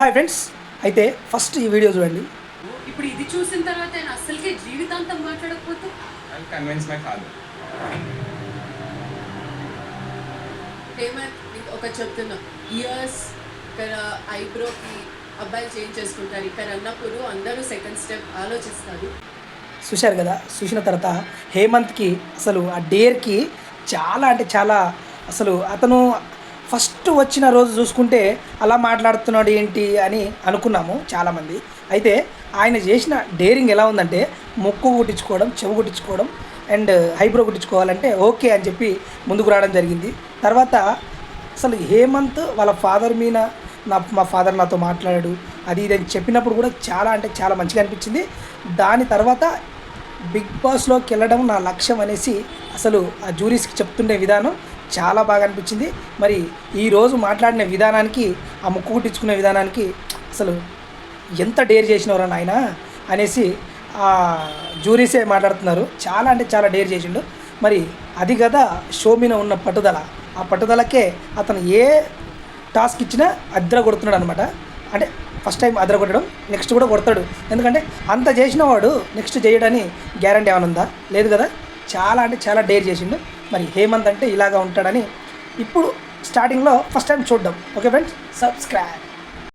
Hi friends, అయితే first ఈ video చూడండి. ఇప్పుడు ఇది చూసిన తర్వాత నేను అస్సలకే జీవితాంతం మాట్లాడకపోతే కన్విన్స్ మై ఫాదర్. హేమంత్ నీకు ఒక చెప్తున్నా, ఇయర్స్ ఇక్కడ ఐబ్రోకి అబ్బాయిలు చేంజ్ చేసుకుంటారు. ఇక్కడ అన్నప్పుడు అందరూ సెకండ్ స్టెప్ ఆలోచిస్తారు. చూశారు కదా, చూసిన తర్వాత హేమంత్కి అసలు ఆ డేర్కి చాలా అంటే చాలా అసలు అతను ఫస్ట్ వచ్చిన రోజు చూసుకుంటే అలా మాట్లాడుతున్నాడు ఏంటి అని అనుకున్నాము చాలామంది. అయితే ఆయన చేసిన డేరింగ్ ఎలా ఉందంటే ముక్కు కుట్టించుకోవడం, చెవు కుట్టించుకోవడం అండ్ ఐబ్రో కుట్టించుకోవాలంటే ఓకే అని చెప్పి ముందుకు రావడం జరిగింది. తర్వాత అసలు హేమంత్ వాళ్ళ ఫాదర్ మీద మా ఫాదర్ నాతో మాట్లాడాడు అది ఇది అని చెప్పినప్పుడు కూడా చాలా అంటే చాలా మంచిగా అనిపించింది. దాని తర్వాత బిగ్ బాస్లోకి వెళ్ళడం నా లక్ష్యం అనేసి అసలు ఆ జ్యూరీస్కి చెప్తుండే విధానం చాలా బాగా అనిపించింది. మరి ఈరోజు మాట్లాడిన విధానానికి, ఆ ముక్కు కుట్టించుకునే విధానానికి అసలు ఎంత డేర్ చేసినవరా నాయన అనేసి ఆ జ్యూరీసే మాట్లాడుతున్నారు. చాలా అంటే చాలా డేర్ చేసిండు. మరి అది కదా షో మీద ఉన్న పట్టుదల. ఆ పట్టుదలకే అతను ఏ టాస్క్ ఇచ్చినా అద్ర కొడుతున్నాడు అనమాట. అంటే ఫస్ట్ టైం అద్ర కొట్టడం, నెక్స్ట్ కూడా కొడతాడు. ఎందుకంటే అంత చేసిన వాడు నెక్స్ట్ చేయడని గ్యారంటీ ఏమైనా ఉందా? లేదు కదా. చాలా అంటే చాలా డేర్ చేసిండు. మరి హేమంత్ అంటే ఇలాగా ఉంటాడని ఇప్పుడు స్టార్టింగ్లో ఫస్ట్ టైం చూద్దాం. Okay friends, subscribe.